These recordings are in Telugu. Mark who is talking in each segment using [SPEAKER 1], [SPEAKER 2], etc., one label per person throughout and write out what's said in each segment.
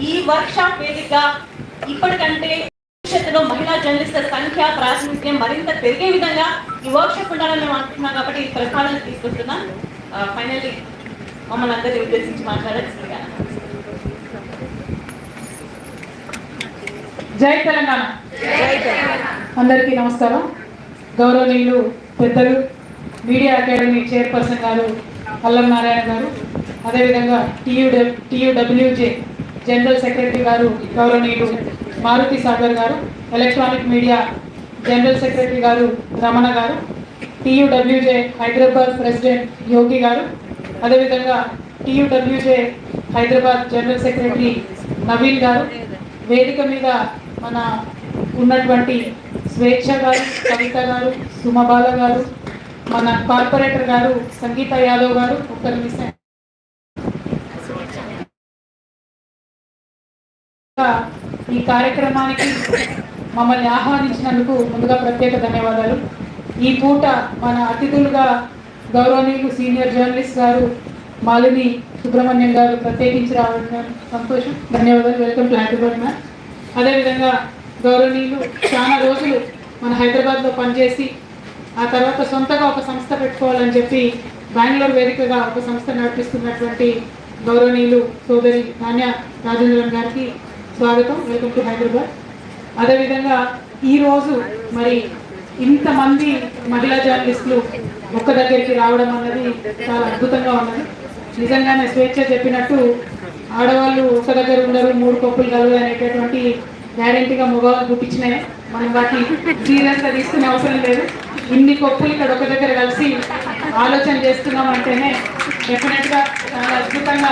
[SPEAKER 1] ఈ వర్క్ షాప్ వేదికగా ఇప్పటికంటే భవిష్యత్తులో మహిళా జర్నలిస్టుల సంఖ్య ప్రాతినిధ్యం మరింత పెరిగే విధంగా ఈ వర్క్ షాప్ ఉండాలని మేము అనుకుంటున్నాం కాబట్టి ఈ ప్రతిపాదన తీసుకొస్తున్నాం. ఫైనల్లీ మమ్మల్ని అందరినీ ఉద్దేశించి మాట్లాడాల్సిందిగా.
[SPEAKER 2] జై తెలంగాణ. అందరికీ నమస్కారం. గౌరవనీయులు పెద్దలు మీడియా అకాడమీ చైర్పర్సన్ గారు అల్లం నారాయణ గారు, అదేవిధంగా టీయూడబ్ల్యూజే జనరల్ సెక్రటరీ గారు గౌరవనీయులు మారుతి సాగర్ గారు, ఎలక్ట్రానిక్ మీడియా జనరల్ సెక్రటరీ గారు రమణ గారు, టీయూడబ్ల్యూజే హైదరాబాద్ ప్రెసిడెంట్ యోగి గారు, అదేవిధంగా TUWJ Hyderabad general secretary Naveen గారు, వేదిక మీద మన ఉన్నటువంటి స్వేచ్ఛ గారు, కవిత గారు, సుమబాల గారు, మన కార్పొరేటర్ గారు సంగీత యాదవ్ గారు, ఒక్కరి నిమిషం. ఈ కార్యక్రమానికి మమ్మల్ని ఆహ్వానించినందుకు ముందుగా ప్రత్యేక ధన్యవాదాలు. ఈ పూట మన అతిథులుగా గౌరవనీయులు సీనియర్ జర్నలిస్ట్ గారు మాలిని సుబ్రహ్మణ్యం గారు ప్రత్యేకించి రావడం సంతోషం. ధన్యవాదాలు. Welcome to Hyderabad ma'am. అదేవిధంగా గౌరవనీయులు చాలా రోజులు మన హైదరాబాద్లో పనిచేసి ఆ తర్వాత సొంతగా ఒక సంస్థ పెట్టుకోవాలని చెప్పి బెంగళూరు వేదికగా ఒక సంస్థ నడిపిస్తున్నటువంటి గౌరవనీయులు సోదరి నాణ్య రాజేంద్రన్ గారికి స్వాగతం. Welcome to Hyderabad. అదేవిధంగా ఈరోజు మరి ఇంతమంది మహిళా జర్నలిస్టులు ఒక్క దగ్గరికి రావడం అన్నది చాలా అద్భుతంగా ఉన్నది. నిజంగానే స్వేచ్ఛ చెప్పినట్టు ఆడవాళ్ళు ఒక్క దగ్గర ఉండరు, 3 కొప్పులు కలవు అనేటటువంటి గ్యారెంటీగా మగవాళ్ళు గుర్తించినాయి. మనం వాటిని సీరియస్గా తీసుకునే అవసరం లేదు. ఇన్ని కొప్పులు ఇక్కడ ఒక దగ్గర కలిసి ఆలోచన చేస్తున్నాం అంటేనే డెఫినెట్గా చాలా అద్భుతంగా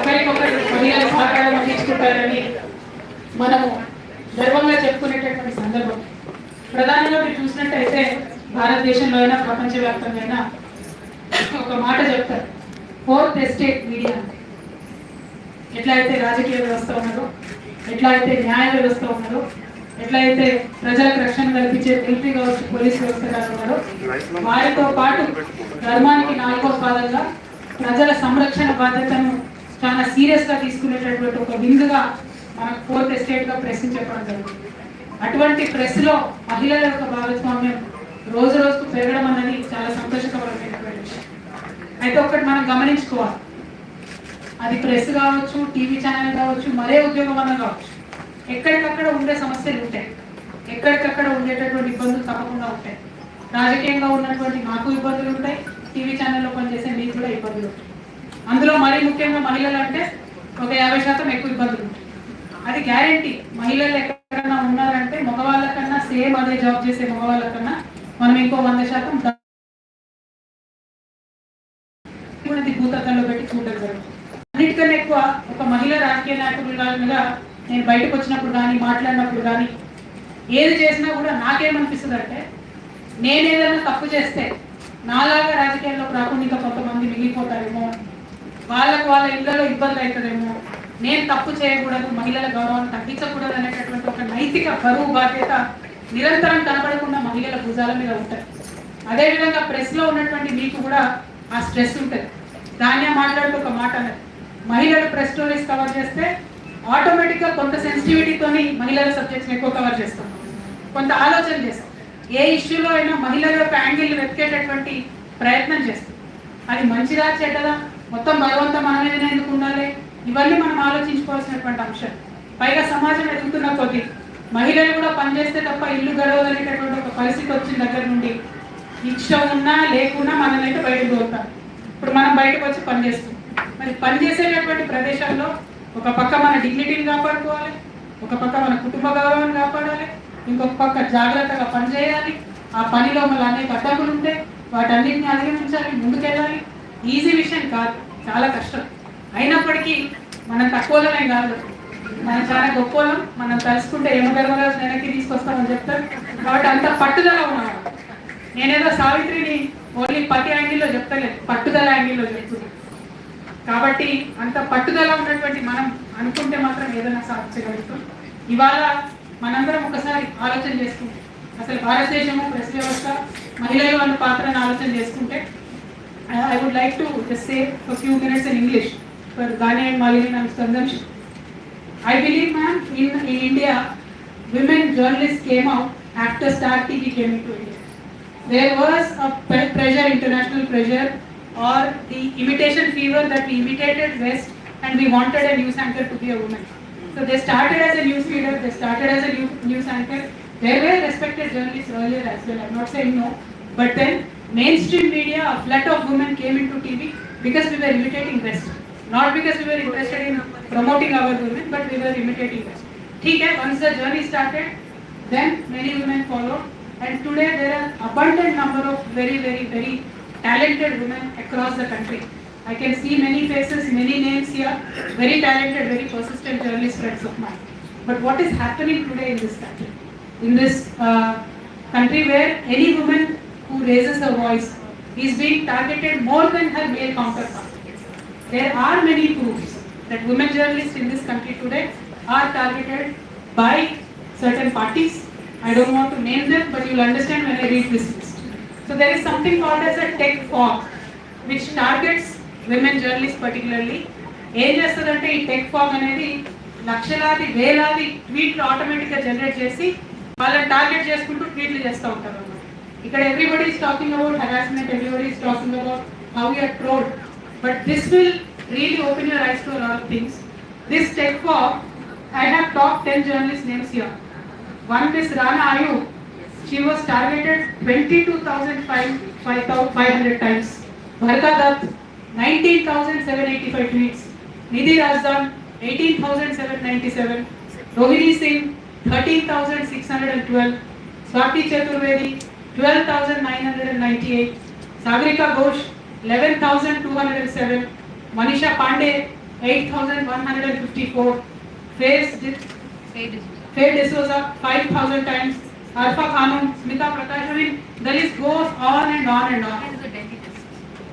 [SPEAKER 2] ఒకరికొకరు మహిళల సహకారం అందించుకుంటారని మనము గర్వంగా చెప్పుకునేటటువంటి సందర్భం. ప్రధానంగా మీరు చూసినట్టయితే భారతదేశంలో అయినా ప్రపంచవ్యాప్తంగా అయినా ఒక మాట చెప్తారు, 4th ఎస్టేట్ మీడియా. ఎట్లా అయితే రాజకీయ వ్యవస్థ ఉన్నదో, ఎట్లా అయితే న్యాయ వ్యవస్థ ఉన్నదో, ఎట్లా అయితే ప్రజలకు రక్షణ కల్పించే మిలిటరీ కావచ్చు, పోలీస్ వ్యవస్థ ఉన్నదో, వారితో పాటు ధర్మానికి 4వ పాదంగా ప్రజల సంరక్షణ బాధ్యతను చాలా సీరియస్గా తీసుకునేటటువంటి ఒక విందుగా మనకు 4th ఎస్టేట్గా ప్రెస్ చెప్పడం జరుగుతుంది. అటువంటి ప్రెస్లో మహిళల యొక్క భాగస్వామ్యం రోజు రోజుకు పెరగడం అన్నది చాలా సంతోషకరమైనటువంటి విషయం. అయితే ఒకటి మనం గమనించుకోవాలి, అది ప్రెస్ కావచ్చు, టీవీ ఛానల్ కావచ్చు, మరే ఉద్యోగం అన్న కావచ్చు, ఎక్కడికక్కడ ఉండే సమస్యలు ఉంటాయి, ఎక్కడికక్కడ ఉండేటటువంటి ఇబ్బందులు తప్పకుండా ఉంటాయి. రాజకీయంగా ఉన్నటువంటి నాకు ఇబ్బందులు ఉంటాయి, టీవీ ఛానల్లో పనిచేసే మీకు కూడా ఇబ్బందులు ఉంటాయి. అందులో మరీ ముఖ్యంగా మహిళలు అంటే ఒక 50% ఎక్కువ ఇబ్బందులు ఉంటాయి. అది గ్యారెంటీ. మహిళలు ఎక్కడన్నా ఉన్నారంటే మగవాళ్ళ కన్నా సేమ్ అదే జాబ్ చేసే మగవాళ్ళ కన్నా మనం ఇంకో 100% భూతత్వంలో పెట్టి చూడడం జరుగుతుంది. అన్నిటికన్నా ఎక్కువ ఒక మహిళ రాజకీయ నాయకులుగా నేను బయటకు వచ్చినప్పుడు కానీ మాట్లాడినప్పుడు కానీ ఏది చేసినా కూడా నాకేమనిపిస్తుంది అంటే, నేను ఏదైనా తప్పు చేస్తే నాలాగా రాజకీయాల్లోకి రాకుండా ఇంకా కొంతమంది మిగిలిపోతారేమో, వాళ్ళకు వాళ్ళ ఇళ్లలో ఇబ్బంది అవుతుందేమో, నేను తప్పు చేయకూడదు, మహిళల గౌరవాన్ని తగ్గించకూడదు అనేటటువంటి ఒక నైతిక బరువు బాధ్యత నిరంతరం కనబడకుండా మహిళల భుజాల మీద ఉంటుంది. అదేవిధంగా ప్రెస్లో ఉన్నటువంటి మీకు కూడా ఆ స్ట్రెస్ ఉంటుంది. దాన్నే మాట్లాడుతూ ఒక మాట అన్నది, మహిళలు ప్రెస్ స్టోరీస్ కవర్ చేస్తే ఆటోమేటిక్గా కొంత సెన్సిటివిటీతోని మహిళల సబ్జెక్ట్స్ని ఎక్కువ కవర్ చేస్తాం, కొంత ఆలోచన చేస్తాం. ఏ ఇష్యూలో అయినా మహిళల యొక్క యాంగిల్ వెతికేటటువంటి ప్రయత్నం చేస్తాం. అది మంచిదా చెడ్డదా, మొత్తం బలవంతం మన మీదనే ఎందుకు ఉండాలి, ఇవన్నీ మనం ఆలోచించుకోవాల్సినటువంటి అంశం. పైగా సమాజం ఎదుగుతున్న కొద్దీ మహిళలు కూడా పనిచేస్తే తప్ప ఇల్లు గడవదనేటటువంటి ఒక పరిస్థితి వచ్చిన దగ్గర నుండి ఇష్టం ఉన్నా లేకున్నా మనల్ని బయటకు పోతాం. ఇప్పుడు మనం బయటకు వచ్చి పనిచేస్తాం. మరి పనిచేసేటటువంటి ప్రదేశాల్లో ఒక పక్క మన డిగ్నిటీని కాపాడుకోవాలి, ఒక పక్క మన కుటుంబ గౌరవాన్ని కాపాడాలి, ఇంకొక పక్క జాగ్రత్తగా పనిచేయాలి. ఆ పనిలో మళ్ళీ అనేక అడ్డంకులు ఉంటే వాటన్నిటిని అధిగమించాలి, ముందుకెళ్ళాలి. ఈజీ విషయం కాదు, చాలా కష్టం. అయినప్పటికీ మనం తక్కువలోనే కాదు, మనం చాలా గొప్పలం. మనం తలుసుకుంటే యమధర్మరాజు వెనక్కి తీసుకొస్తామని చెప్తారు. కాబట్టి అంత పట్టుదల ఉన్నాడు. నేనేదో సావిత్రిని ఓన్లీ పతి యాంగిల్లో చెప్తలేదు, పట్టుదల యాంగిల్లో చెప్తుంది. కాబట్టి అంత పట్టుదల ఉన్నటువంటి మనం అనుకుంటే మాత్రం ఏదైనా సాధించగలుగుతాం. ఇవాళ మనందరం ఒకసారి ఆలోచన చేసుకుంటే, అసలు భారతదేశము ప్రెస్ వ్యవస్థ మహిళలు అన్న పాత్రను ఆలోచన చేసుకుంటే, I would like to just say a few minutes in English for Gane and Malini consumption. I believe, ma'am, in India, women journalists came out after Star TV came into India. There was a pressure, international pressure, or the imitation fever that we imitated West and we wanted a news anchor to be a woman. So they started as a news feeder, they started as a news anchor. There were respected journalists earlier as well, I'm not saying no. But then mainstream media, a flood of women came into TV because we were imitating West. Not because we were interested in promoting our women, but we were imitating West. Okay, once the journey started, then many women followed. And today there are abundant number of very talented women across the country. I can see many faces, many names here, very talented, very persistent journalist friends of mine. But what is happening today in this country? In this country where any woman who raises her voice is being targeted more than her male counterpart. There are many proofs that women journalists in this country today are targeted by certain parties. I don't want to name them, but you'll understand when I read this list. So there is something called as a tech fog, which targets women journalists particularly. ఏం చేస్తుందంటే ఈ టెక్ ఫాగ్ అనేది లక్షలాది వేలాది ట్వీట్లు ఆటోమేటిక్గా జనరేట్ చేసి వాళ్ళని టార్గెట్ చేసుకుంటూ ట్వీట్లు చేస్తూ ఉంటారు అన్నమాట. ఇక్కడ everybody is talking about harassment, everybody is talking about how you are trolled, but this will really open your eyes to a lot of things. This tech fog, I have top 10 journalist names here. One is Rana Ayub. She was targeted 22,500 times. Bharka Dutt, 19,785 tweets. Nidhi Razdan, 18,797. Rohini Singh, 13,612. Swati Chaturvedi, 12,998. Sagarika Ghosh, 11,207. Manisha Pandey, 8,154. Faye D'Souza, 5,000 times. Arfa Khanum, Smita Prakash. I mean, the list goes on and on and on.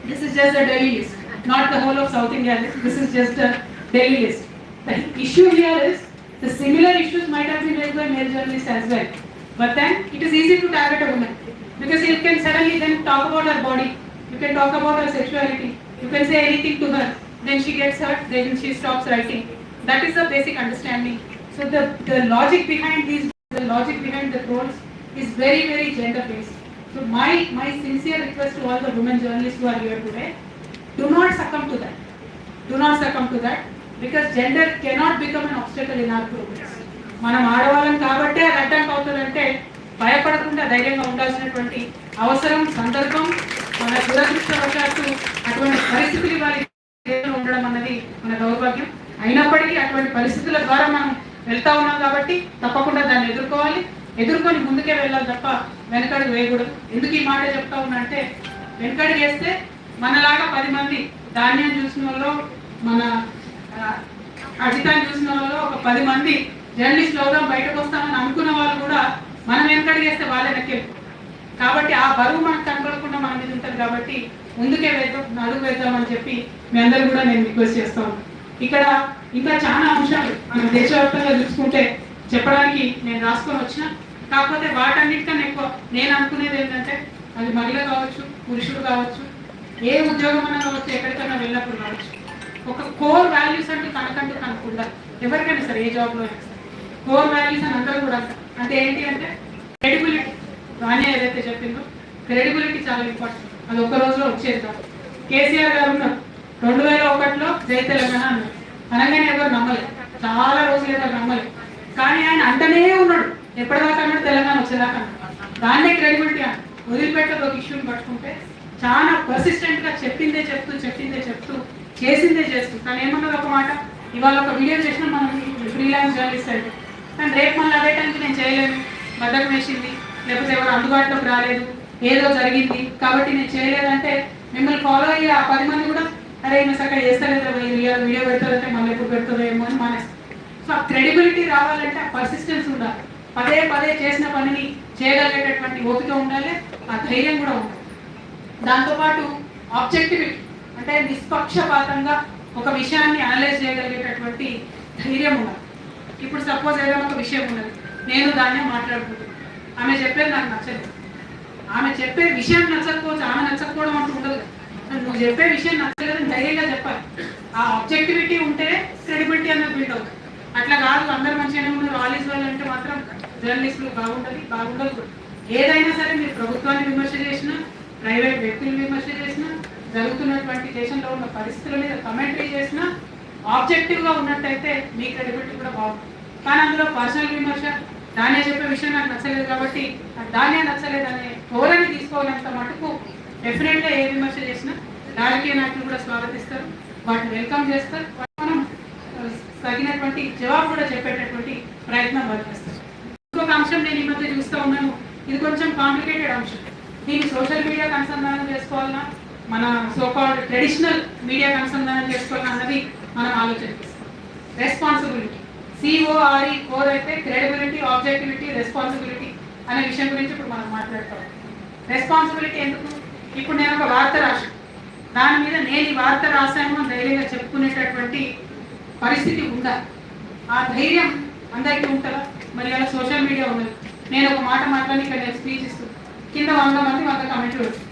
[SPEAKER 2] This is just a Delhi list, not the whole of South India list. This is just a Delhi list. The issue here is the similar issues might have been raised by male journalists as well. But then it is easy to target a woman because you can suddenly then talk about her body. You can talk about her sexuality. You can say anything to her. Then she gets hurt. Then she stops writing. That is the basic understanding. So the logic behind these, the logic behind the trolls is very gender based. So my sincere request to all the women journalists who are here today, do not succumb to that. Do not succumb to that because gender cannot become an obstacle in our progress. మనం ఆడవాళ్ళం కాబట్టే అది అడ్డంకి అవుతుందంటే భయపడకుండా ధైర్యంగా ఉండాల్సినటువంటి అవసరం, సందర్భం, మన దురదృష్టవశాత్తు అటువంటి పరిస్థితులు వారి ఉండడం అన్నది మన దౌర్భాగ్యం. అయినప్పటికీ అటువంటి పరిస్థితుల ద్వారా మనం వెళ్తా ఉన్నాం కాబట్టి తప్పకుండా దాన్ని ఎదుర్కొని ముందుకే వెళ్ళాలి తప్ప వెనకడుగు వేయకూడదు. ఎందుకు ఈ మాట చెప్తా ఉన్నా అంటే వెనకడుగు వేస్తే మనలాగా 10 మంది ధాన్యం చూసిన వాళ్ళు, మన అజితాన్ని చూసిన వాళ్ళు, ఒక 10 మంది జర్నలిస్టులు అవుదాం బయటకు వస్తామని అనుకున్న వాళ్ళు కూడా మనం వెనకడుగు వేస్తే వాళ్ళే వెనక్కి. కాబట్టి ఆ బరువు మనకు కనపడకుండా మన మీద ఉంటుంది కాబట్టి ముందుకే అడుగు వేద్దామని చెప్పి మీ అందరూ కూడా నేను రిక్వెస్ట్ చేస్తాను. ఇక్కడ ఇంకా చాలా అంశాలు మనం దేశవ్యాప్తంగా చూసుకుంటే చెప్పడానికి నేను రాసుకొని వచ్చిన, కాకపోతే వాటన్నిటికన్నా ఎక్కువ నేను అనుకునేది ఏంటంటే అది మహిళ కావచ్చు, పురుషుడు కావచ్చు, ఏ ఉద్యోగం అన్నా కావచ్చు, ఎక్కడికైనా వెళ్ళినప్పుడు కావచ్చు, ఒక కోర్ వాల్యూస్ అంటూ కనుక్కుంటా ఎవరికైనా సరే ఏ జాబ్లో అయినా సరే కోర్ వాల్యూస్ అని అందరూ కూడా అంటే ఏంటి అంటే క్రెడిబిలిటీ. రాణి ఏదైతే చెప్పిందో క్రెడిబిలిటీ చాలా ఇంపార్టెంట్. అది ఒక్క రోజులో వచ్చేది కాదు. కేసీఆర్ గారు ఉన్నారు 2001లో జై తెలంగాణ అన్నారు, అనగానే ఎవరు నమ్మలేదు, చాలా రోజులు ఎవరు నమ్మలేదు. కానీ ఆయన అంటనే ఉన్నాడు, ఎప్పటిదాకా అన్నాడు తెలంగాణ వచ్చేదాకా అన్నాడు. దాన్నే క్రెడిబిలిటీ అని వదిలిపెట్టదు. ఒక ఇష్యూని పట్టుకుంటే చాలా పర్సిస్టెంట్గా చెప్పిందే చెప్తూ చేసిందే చేస్తూ కానీ ఏమన్నది ఒక మాట, ఇవాళ ఒక వీడియో చేసినా మనం ఫ్రీలాన్స్ జర్నలిస్ట్ అయితే, కానీ రేపు మళ్ళీ అదే టైంకి నేను చేయలేను, బద్దకం వేసింది, లేకపోతే ఎవరు అందుబాటులోకి రాలేదు, ఏదో జరిగింది కాబట్టి నేను చేయలేదంటే మిమ్మల్ని ఫాలో అయ్యి ఆ 10 మంది కూడా అరే ఈమె సరిగ్గా చేస్తలేదా, వీడియో పెడతారంటే మళ్ళీ ఎప్పుడు పెడుతుందో ఏమో అని మానేస్తారు. సో ఆ క్రెడిబిలిటీ రావాలంటే ఆ పర్సిస్టెన్స్ ఉండాలి, పదే చేసిన పనిని చేయగలిగేటటువంటి ఓపిక ఉండాలి, ఆ ధైర్యం కూడా ఉండాలి. దాంతోపాటు ఆబ్జెక్టివిటీ అంటే నిష్పక్షపాతంగా ఒక విషయాన్ని అనలైజ్ చేయగలిగేటటువంటి ధైర్యం ఉండాలి. ఇప్పుడు సపోజ్ ఏదైనా ఒక విషయం ఉన్నది, నేను దాన్ని మాట్లాడుకుంటున్నాను, ఆమె చెప్పేది నాకు నచ్చలేదు, ఆమె చెప్పే విషయం నచ్చకపోవచ్చు, ఆమె నచ్చకపోవడం అంటూ ఉండదు. నువ్వు చెప్పే విషయం నచ్చలేదని ధైర్యంగా చెప్పాలి. ఆ ఆబ్జెక్టివిటీ ఉంటే క్రెడిబిలిటీ అనేది బిల్డ్ అవుతుంది. అట్లా కాదు అందరు మంచిగానే ఉన్నారు ఆల్ ఈజ్ వెల్ అంటే మాత్రం జర్నలిస్టులు బాగుండదు కూడా. ఏదైనా సరే మీరు ప్రభుత్వాన్ని విమర్శ చేసినా ప్రైవేట్ వ్యక్తులు విమర్శ చేసినా జరుగుతున్నటువంటి దేశంలో ఉన్న పరిస్థితుల మీద కమెంటరీ చేసినా ఆబ్జెక్టివ్గా ఉన్నట్టయితే మీ క్రెడిబిలిటీ కూడా బాగుంటుంది. కానీ అందులో పర్సనల్ విమర్శ దానే చెప్పే విషయం నాకు నచ్చలేదు కాబట్టి దానే నచ్చలేదు అనే ధోరణి తీసుకోవాలంత మటుకు డెఫినెట్గా ఏ విమర్శ చేసినా రాజకీయ నాయకులు కూడా స్వాగతిస్తారు, వాటిని వెల్కమ్ చేస్తారు, మనం తగినటువంటి జవాబు కూడా చెప్పేటటువంటి ప్రయత్నం వాళ్ళు చేస్తారు. ఇంకొక అంశం నేను ఈ మధ్య చూస్తూ ఉన్నాను, ఇది కొంచెం కాంప్లికేటెడ్ అంశం. దీన్ని సోషల్ మీడియాకి అనుసంధానం చేసుకోవాలన్నా మన సోకాల్డ్ ట్రెడిషనల్ మీడియాకి అనుసంధానం చేసుకోవాలన్నా అన్నది మనం ఆలోచిస్తాం. రెస్పాన్సిబిలిటీ CORE కోర్ అయితే క్రెడిబిలిటీ, ఆబ్జెక్టివిటీ, రెస్పాన్సిబిలిటీ అనే విషయం గురించి ఇప్పుడు మనం మాట్లాడతాం. రెస్పాన్సిబిలిటీ ఎందుకు? ఇప్పుడు నేను ఒక వార్త రాశాను, దాని మీద నేను ఈ వార్త రాశాను అని ధైర్యంగా చెప్పుకునేటటువంటి పరిస్థితి ఉందా? ఆ ధైర్యం అందరికీ ఉంటుందా? మరి అలా సోషల్ మీడియా ఉన్నది, నేను ఒక మాట మాట్లాడి ఇక్కడ నేను స్పీచ్ ఇస్తాను, కింద 100 మంది 100 కమెంట్లు వచ్చి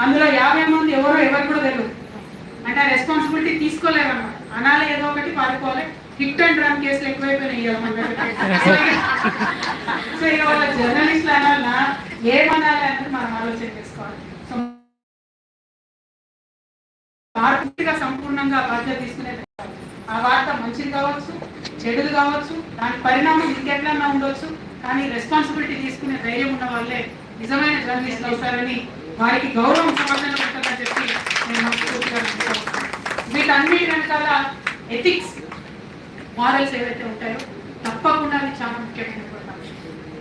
[SPEAKER 2] అందులో 50 మంది ఎవరికి కూడా తెలియదు అంటే ఆ రెస్పాన్సిబిలిటీ తీసుకోలేరన్నమాట. అనాలి ఏదో ఒకటి పారిపోవాలి, హిట్ అండ్ రన్ కేసులు ఎక్కువైపోయినాయి. సో ఇక వాళ్ళ జర్నలిస్టులు అనాలన్నా ఏమనాలి అనేది మనం ఆలోచన చేసుకోవాలి. సో పూర్తిగా సంపూర్ణంగా బాధ్యత తీసుకునే ఆ వార్త మంచిది కావచ్చు, చెడుది కావచ్చు, దాని పరిణామం ఇంకెట్లన్నా ఉండొచ్చు, కానీ రెస్పాన్సిబిలిటీ తీసుకునే ధైర్యం ఉన్న వాళ్ళే నిజమైన జర్నలిస్టులు అవుతారని, వారికి గౌరవం సమర్థన ఉంటుందని చెప్పి నేను మనస్ఫూర్తిగా నమ్ముతాను. వీటన్నిటి వెనకాల ఎథిక్స్, మారల్స్ ఏవైతే ఉంటాయో తప్పకుండా అది చాలా ముఖ్యమైనటువంటి అంశం.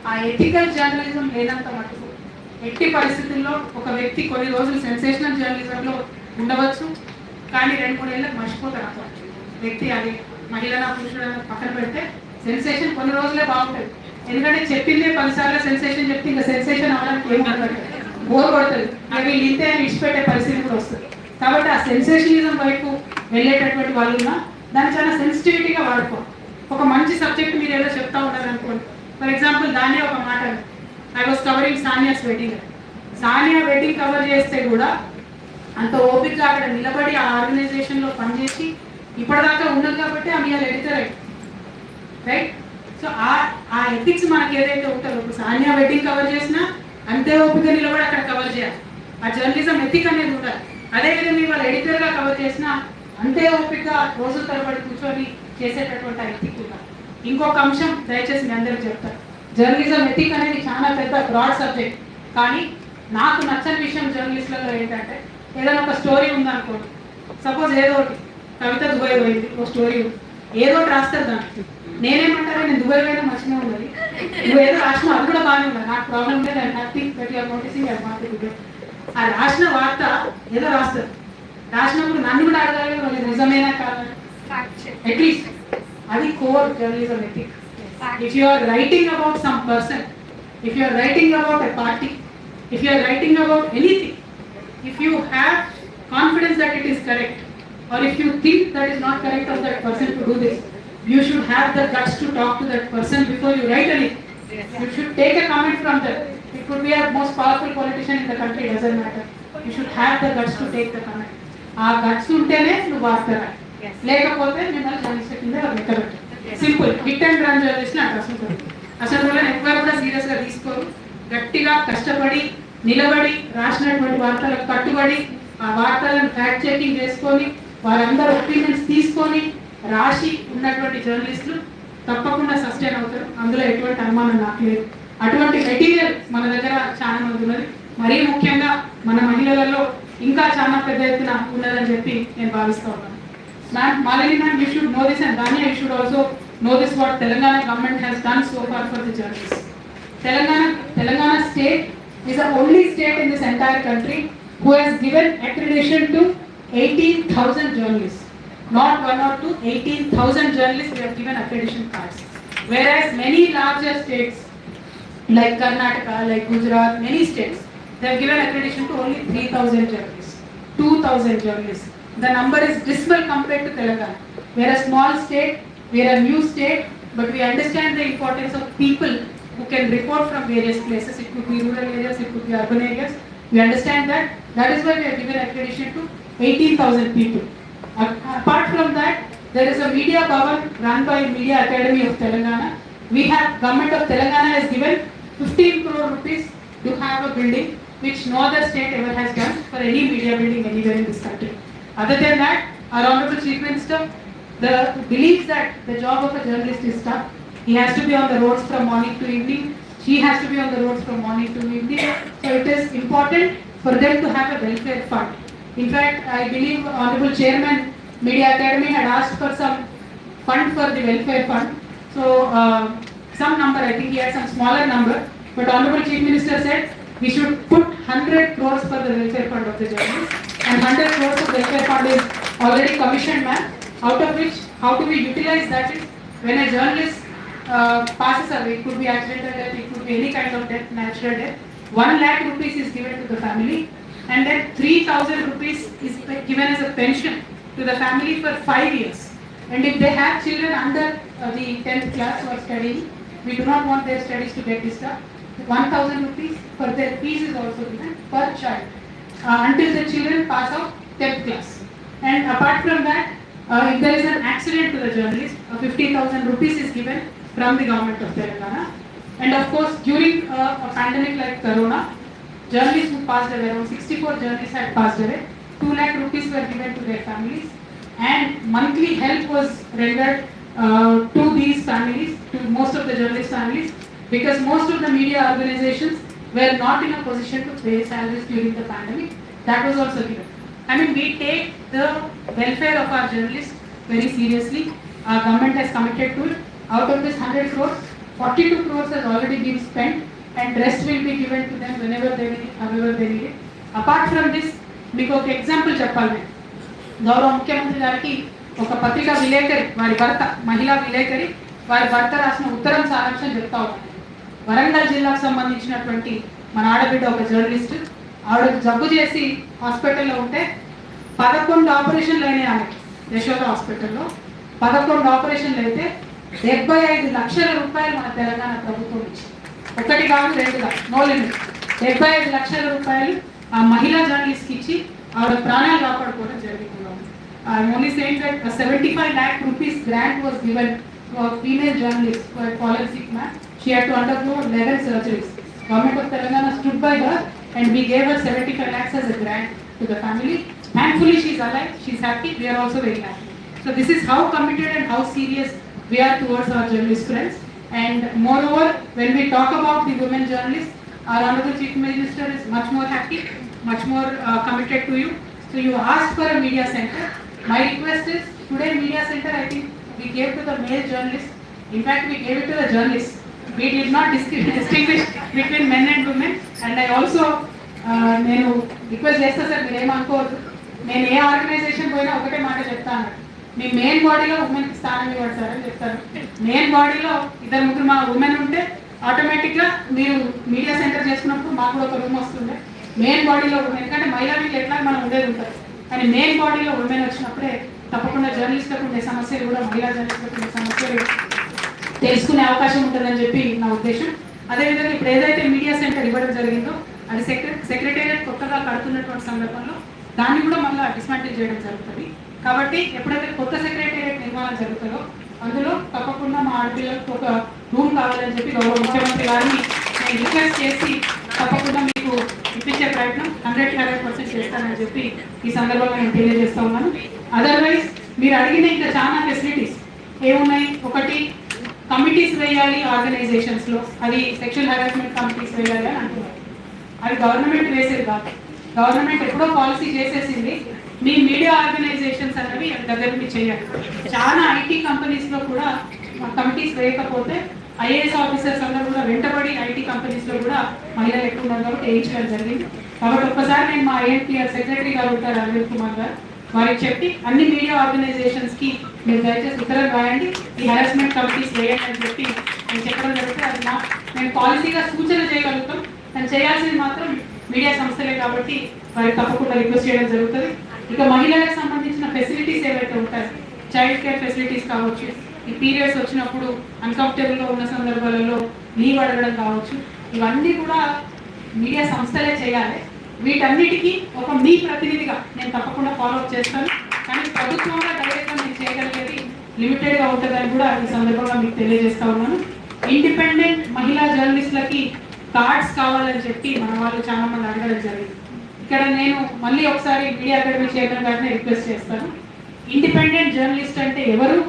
[SPEAKER 2] ఆ ఎథికల్ జర్నలిజం లేనంత మటుకు ఎట్టి పరిస్థితుల్లో ఒక వ్యక్తి కొన్ని రోజులు సెన్సేషనల్ జర్నలిజంలో ఉండవచ్చు, కానీ 2-3 ఏళ్ళకి మర్చిపోతారు అసలు వ్యక్తి. అది మహిళన పురుషుడన పక్కన పెడితే సెన్సేషన్ కొన్ని రోజులే బాగుంటుంది, ఎందుకంటే చెప్పిందే 10 సార్లు సెన్సేషన్ చెప్తే ఇంకా సెన్సేషన్ అవ్వడానికి ఏముంటుంది, బోర్ పడుతుంది, అవి ఇంతే అని విడిచిపెట్టే పరిస్థితి కూడా వస్తుంది. కాబట్టి ఆ సెన్సేషనిజం వైపు వెళ్ళేటటువంటి వాళ్ళు దాన్ని చాలా సెన్సిటివిటీగా వాడుకోవాలి. ఒక మంచి సబ్జెక్ట్ మీరు ఏదో చెప్తా ఉన్నారు అనుకోండి, ఫర్ ఎగ్జాంపుల్ దాన్నే ఒక మాట, I was covering Sania's wedding. Sania wedding cover చేస్తే కూడా అంత ఓపికగా అక్కడ నిలబడి ఆ ఆర్గనైజేషన్లో పనిచేసి ఇప్పటిదాకా ఉన్నది కాబట్టి ఆమె ఎడిటర్ అయ్యి రైట్. సో ఆ ఎథిక్స్ మనకి ఏదైతే ఉంటుందో, ఇప్పుడు సానియా వెడ్డింగ్ కవర్ చేసినా అంతే ఓపిక నిలబడి అక్కడ కవర్ చేయాలి, ఆ జర్నలిజం ఎథిక్ అనేది ఉండాలి. అదేవిధంగా ఇవాళ ఎడిటర్గా కవర్ చేసినా అంతే ఓపికగా రోజుల తరబడి కూర్చొని చేసేటటువంటి ఎథిక్ ఉండాలి. ఇంకొక అంశం దయచేసి మీ అందరికీ చెప్తాను, జర్నలిజం ఎథిక్ అనేది చాలా పెద్ద బ్రాడ్ సబ్జెక్ట్. కానీ నాకు నచ్చని విషయం జర్నలిస్టులలో ఏంటంటే, ఏదైనా ఒక స్టోరీ ఉందనుకోండి, సపోజ్ ఏదో ఒకటి కవిత దుబాయ్ పోయింది, ఒక స్టోరీ ఉంది, ఏదో ఒకటి రాస్తారు దానికి, నేనేమంటారు నేను దుబాయ్ పోయినా మంచిగా ఉన్నది, నువ్వు ఏదో రాసిన అది కూడా బాగానే ఉన్నది, నాకు ప్రాబ్లం లేదు, I nothing but you're noticing I want to do. ఆ రాసిన వార్త ఏదో రాస్తారు, రాసినప్పుడు నన్ను కూడా అడగాలి వాళ్ళు నిజమేనా కాదు, అట్లీస్ట్ అది core journalism ethic. If you are writing about some person, if you are writing about a party, if you are writing about anything, if you have confidence that it is correct, or if you think that is not correct of that person to do this, you should have the guts to talk to that person before you write anything. You should take a comment from them. It could be a most powerful politician in the country, doesn't matter. You should have the guts to take the comment. ఆ గట్స్ ఉంటేనే నువ్వు వార్తరా, లేకపోతే మిమ్మల్ని జర్నలిస్ట్ కింద లెక్కబెట్టు. Simple, hit and run journalist అంటే అసలు వాళ్ళని ఎవ్వరు కూడా సీరియస్గా తీసుకోరు. గట్టిగా కష్టపడి నిలబడి రాసినటువంటి వార్తలకు కట్టుబడి ఆ వార్తలను ఫ్యాక్ట్ చెకింగ్ చేసుకొని వారందరూ ఒపీనియన్స్ తీసుకొని రాసి ఉన్నటువంటి జర్నలిస్టులు తప్పకుండా సస్టైన్ అవుతారు, అందులో ఎటువంటి అనుమానం నాకు లేదు. అటువంటి మెటీరియల్ మన దగ్గర చాలా మంది ఉన్నది, మరీ ముఖ్యంగా మన మహిళలలో ఇంకా చాలా పెద్ద ఎత్తున ఉన్నదని చెప్పి నేను భావిస్తూ ఉన్నాను. Ma'am Malini ma'am, you should know this, and దాని you should also know this what Telangana government has done so far for the journalist. Telangana state is the only state in this entire country who has given accreditation to 18,000 journalists. Not 1 or 2, 18,000 journalists we have given accreditation cards. Whereas many larger states like Karnataka, like Gujarat, many states, they have given accreditation to only 3,000 journalists, 2,000 journalists. The number is dismal compared to Telangana. We are a small state, we are a new state, but we understand the importance of people who can report from various places. It could be rural areas, it could be urban areas. We understand that. That is why we have given accreditation to 18,000 people. Apart from that, there is a media bhavan run by Media Academy of Telangana. We have government of Telangana has given 15 crore rupees to have a building which no other state ever has done for any media building anywhere in this country. Other than that, our Honorable Chief Minister believes that the job of a journalist is tough. He has to be on the roads from morning to evening. She has to be on the roads from morning to evening. So it is important for them to have a welfare fund. In fact, I believe Honorable Chairman Media Academy had asked for some fund for the welfare fund. So some number, I think he had some smaller number, but Honorable Chief Minister said we should put 100 crores for the welfare fund of the journalists, and 100 crores of welfare fund is already commissioned, ma'am. Out of which, how do we utilize that is when a journalist passes away, it could be accidental death, it could be any kind of death, natural death, 1 lakh rupees is given to the family, and then 3,000 rupees is given as a pension to the family for 5 years. And if they have children under the 10th class who are studying, we do not want their studies to get disturbed. 1,000 rupees for their fees is also given per child until the children pass out 10th class. And apart from that, if there is an accident to the journalist, 50,000 rupees is given from the government of Telangana. And of course, during a pandemic like Corona, journalists who passed away, around 64 journalists had passed away, 2 lakh rupees were given to their families, and monthly help was rendered to these families, to most of the journalist families, because most of the media organizations were not in a position to pay salaries during the pandemic. That was also given. I mean, we take the welfare of our journalists very seriously. Our government has committed to it. Out of this 100 crores, 42 crores has already been spent, and rest will be given to them whenever they need it, however they need it. Apart from this, మీకు ఒక ఎగ్జాంపుల్ చెప్పాలి. గౌరవ ముఖ్యమంత్రి గారికి ఒక పత్రికా విలేకరి, వారి భర్త మహిళా విలేకరి, వారి భర్త రాసిన ఉత్తరం సారాంశం చెప్తా ఉన్నాను. వరంగల్ జిల్లాకు సంబంధించినటువంటి మన ఆడబిడ్డ ఒక జర్నలిస్ట్, ఆవిడకు జబ్బు చేసి హాస్పిటల్లో ఉంటే 11 ఆపరేషన్లు అయినాయి ఆమెకి. యశోద హాస్పిటల్లో 11 ఆపరేషన్లు అయితే 75 లక్షల రూపాయలు మన తెలంగాణ ప్రభుత్వం ఇచ్చింది. ఒకటి కాదు, రెండు కాదు, నో లిమిట్. 75 లక్షల రూపాయలు ఆ మహిళా జర్నలిస్ట్కి ఇచ్చి ఆవిడ ప్రాణాలు కాపాడుకోవడం జరిగింది. I'm only saying that a 75 lakh rupees grant was given to a female journalist who had fallen sick, ma'am. She had to undergo 11 surgeries. Government of Telangana stood by her, and we gave her 75 lakhs as a grant to the family. Thankfully, she's alive, she's happy, we are also very happy. So this is how committed and how serious we are towards our journalist friends. And moreover, when we talk about the women journalists, our Honorable Chief Minister is much more happy, much more committed to you. So you asked for a media center. My request is, today media center I think we gave to the male journalists. In fact, we gave it to the journalists. We did not distinguish between men and women. And I also నేను రిక్వెస్ట్ చేస్తా సార్, మీరు ఏమనుకోవద్దు. నేను ఏ ఆర్గనైజేషన్ పోయినా ఒకటే మాట చెప్తాను, మీ మెయిన్ బాడీలో ఉమెన్కి స్థానం ఇవ్వండి సార్ అని చెప్తాను. మెయిన్ బాడీలో 2-3 మా ఉమెన్ ఉంటే ఆటోమేటిక్గా మీరు మీడియా సెంటర్ చేసుకున్నప్పుడు మాకు కూడా ఒక రూమ్ వస్తుంది. మెయిన్ బాడీలో ఉమెన్, ఎందుకంటే మహిళా వీళ్ళు ఎట్లా మనం ఉండేది ఉంటుంది, కానీ మెయిన్ బాడీలో ఉమెన్ వచ్చినప్పుడే తప్పకుండా జర్నలిస్టులకు ఉండే సమస్యలు కూడా మహిళా జర్నలిస్టులకు ఉండే సమస్యలు తెలుసుకునే అవకాశం ఉంటుందని చెప్పి నా ఉద్దేశం. అదేవిధంగా ఇప్పుడు ఏదైతే మీడియా సెంటర్ ఇవ్వడం జరిగిందో అది సెక్రటేరియట్ కొత్తగా కడుతున్నటువంటి సందర్భంలో దాన్ని కూడా మళ్ళీ డిస్మాంటిల్ చేయడం జరుగుతుంది. కాబట్టి ఎప్పుడైతే కొత్త సెక్రటేరియట్ నిర్మాణం జరుగుతుందో అందులో తప్పకుండా మా ఆడపిల్లలకు ఒక రూమ్ కావాలని చెప్పి గౌరవ ముఖ్యమంత్రి గారిని నేను రిక్వెస్ట్ చేసి తప్పకుండా మీకు ఇప్పించే ప్రయత్నం 100% చేస్తానని చెప్పి ఈ సందర్భంగా నేను తెలియజేస్తా ఉన్నాను. అదర్వైజ్ మీరు అడిగిన ఇంకా చాలా ఫెసిలిటీస్ ఏమున్నాయి, ఒకటి కమిటీస్ వేయాలి ఆర్గనైజేషన్స్లో, అది సెక్షువల్ హెరాస్మెంట్ కమిటీస్ వేయాలి అని అంటున్నారు. అది గవర్నమెంట్ వేసేది కాదు, గవర్నమెంట్ ఎప్పుడో పాలసీ చేసేసింది. మీ మీడియా ఆర్గనైజేషన్స్ అనేవి దగ్గర నుండి చేయాలి. చాలా ఐటీ కంపెనీస్లో కూడా కమిటీస్ వేయకపోతే ఐఏఎస్ ఆఫీసర్స్ అందరూ కూడా వెంటబడి ఐటీ కంపెనీస్లో కూడా మహిళలు ఎక్కువ ఉన్నారు కాబట్టి వేయించడం జరిగింది. కాబట్టి ఒక్కసారి నేను మా ఏఎన్టీఆర్ సెక్రటరీ గారు ఉంటారు అరవింద్ కుమార్ గారు, వారికి చెప్పి అన్ని మీడియా ఆర్గనైజేషన్స్కి మీరు దయచేసి ఉత్తరాలు రాయండి, ఈ హెరాస్మెంట్ కమిటీస్ వేయండి అని చెప్పి నేను చెప్పడం జరిగితే అది నేను పాలసీగా సూచన చేయగలుగుతాం, కానీ చేయాల్సింది మాత్రం మీడియా సంస్థలే కాబట్టి వారికి తప్పకుండా రిక్వెస్ట్ చేయడం జరుగుతుంది. ఇక మహిళలకు సంబంధించిన ఫెసిలిటీస్ ఏవైతే ఉంటాయో, చైల్డ్ కేర్ ఫెసిలిటీస్ కావచ్చు, ఈ పీరియడ్స్ వచ్చినప్పుడు అన్కంఫర్టబుల్గా ఉన్న సందర్భాలలో లీవ్ అడగడం కావచ్చు, ఇవన్నీ కూడా మీడియా సంస్థలే చేయాలి. వీటన్నిటికీ ఒక మీ ప్రతినిధిగా నేను తప్పకుండా ఫాలోఅప్ చేస్తాను, కానీ ప్రభుత్వంగా డైరెక్ట్గా నేను చేయగలిగేది లిమిటెడ్గా ఉంటుందని కూడా ఈ సందర్భంగా మీకు తెలియజేస్తా ఉన్నాను. ఇండిపెండెంట్ మహిళా జర్నలిస్టులకి కార్డ్స్ కావాలని చెప్పి మన వాళ్ళు చాలా మంది అడగడం జరిగింది. ఇక్కడ నేను మళ్ళీ ఒకసారి మీడియా అకాడమీ చైర్మన్ గారిని రిక్వెస్ట్ చేస్తాను. ఇండిపెండెంట్ జర్నలిస్ట్ అంటే ఎవరు,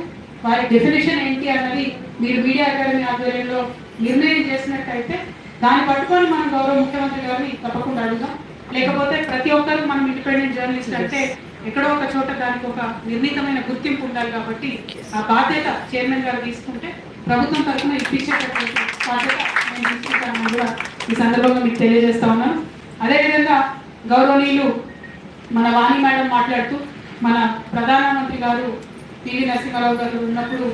[SPEAKER 2] వారి డెఫినేషన్ ఏంటి అన్నది మీరు మీడియా అకాడమీ ఆధ్వర్యంలో నిర్ణయం చేసినట్టయితే దాన్ని పట్టుకొని మనం గౌరవ ముఖ్యమంత్రి గారిని తప్పకుండా అడుగుదాం. లేకపోతే ప్రతి ఒక్కరు మనం ఇండిపెండెంట్ జర్నలిస్ట్ అంటే ఎక్కడో ఒక చోట దానికి ఒక నిర్ణీతమైన గుర్తింపు ఉండాలి. కాబట్టి ఆ బాధ్యత చైర్మన్ గారు తీసుకుంటే ప్రభుత్వం తరఫున ఇప్పించేటటువంటి బాధ్యత నేను తీసుకుంటానని కూడా ఈ సందర్భంగా మీకు తెలియజేస్తా ఉన్నాను. అదేవిధంగా గౌరవనీయులు మన వాణి మేడం మాట్లాడుతూ మన ప్రధానమంత్రి గారు పివి నరసింహారావు గారు ఉన్నప్పుడు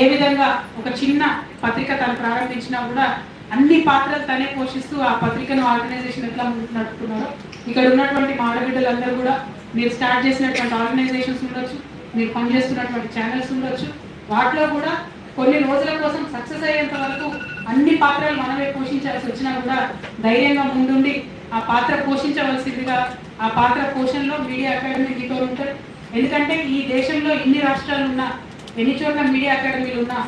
[SPEAKER 2] ఏ విధంగా ఒక చిన్న పత్రిక తను ప్రారంభించినా కూడా అన్ని పాత్రలు తనే పోషిస్తూ ఆ పత్రికను ఆర్గనైజేషన్ ఎట్లా ముందుకు నడుపుతున్నారో ఇక్కడ ఉన్నటువంటి మా ఆడబిడ్డలందరూ కూడా మీరు స్టార్ట్ చేసినటువంటి ఆర్గనైజేషన్స్ ఉండొచ్చు, మీరు పనిచేస్తున్నటువంటి ఛానల్స్ ఉండొచ్చు, వాటిలో కూడా కొన్ని రోజుల కోసం సక్సెస్ అయ్యేంత వరకు అన్ని పాత్రలు మనమే పోషించాల్సి వచ్చినా కూడా ధైర్యంగా ముందుండి ఆ పాత్ర పోషించవలసిందిగా ఆ పాత్ర పోషణలో మీడియా అకాడమీ మీతో ఉంటారు. ఎందుకంటే ఈ దేశంలో ఇన్ని రాష్ట్రాలు ఉన్నా, ఎన్ని చోట్ల మీడియా అకాడమీలు ఉన్నా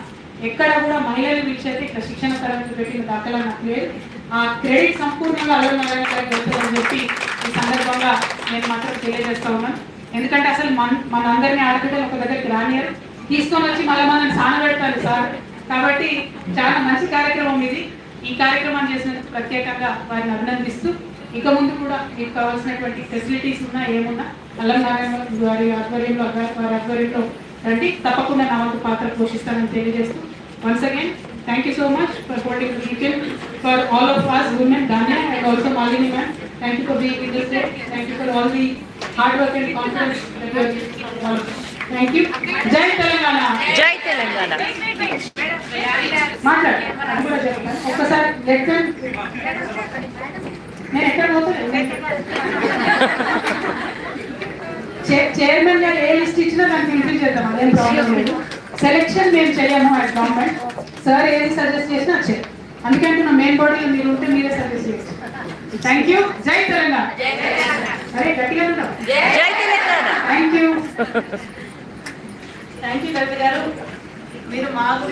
[SPEAKER 2] ఎక్కడ కూడా మహిళలు పిలిచేది ఇక్కడ శిక్షణ తరగతి పెట్టిన దాఖలా నాకు లేదు. ఆ క్రెడిట్ సంపూర్ణంగా అల్లరి నారాయణ గారికి వెళ్తుందని చెప్పి ఈ సందర్భంగా నేను మాత్రం తెలియజేస్తా ఉన్నాను. ఎందుకంటే అసలు మన అందరినీ ఆడబిడ్డలు ఒక దగ్గరికి రానియరు, తీసుకొని వచ్చి మళ్ళీ మనం సానబెడతారు సార్. కాబట్టి చాలా మంచి కార్యక్రమం ఇది. ఈ కార్యక్రమాన్ని చేసినందుకు ప్రత్యేకంగా వారిని అభినందిస్తూ ఇక ముందు కూడా మీకు కావాల్సినటువంటి ఫెసిలిటీస్ ఉన్నా ఏమున్నా అల్లం నారాయణ వారి ఆధ్వర్యంలో వారి ఆధ్వర్యంలో రండి, తప్పకుండా నా వంతు పాత్ర పోషిస్తానని తెలియజేస్తూ once again thank you so much for holding the meeting for all of us women, Danya and also Malini ma'am. Thank you for being with us today. Thank you for all the hard work and confidence that you have. Thank you. జై తెలంగాణ.
[SPEAKER 3] జై తెలంగాణ.
[SPEAKER 2] మాట్లాడు ఒక్కసారి లెక్కన్ నేను ఎక్కడ పోతాను. చైర్మన్ గారు ఏ లిస్ట్ ఇచ్చినా దాన్ని ఫిల్ఫిల్ చేద్దాం, అదేం ప్రాబ్లం లేదు. సెలెక్షన్ మేము చేయము యాజ్ గవర్నమెంట్. సార్ ఏది సజెస్ట్ చేసినా వచ్చేది. అందుకంటే నా మెయిన్ బాడీలో మీరు ఉంటే మీరే సజెస్ట్ చేస్తారు. Thank you. జై తెలంగాణ. అరే గట్టిగా ఉంటాం.
[SPEAKER 3] Jai Telangana.
[SPEAKER 2] Thank you.
[SPEAKER 1] Thank you Kavitha garu. మీరు మా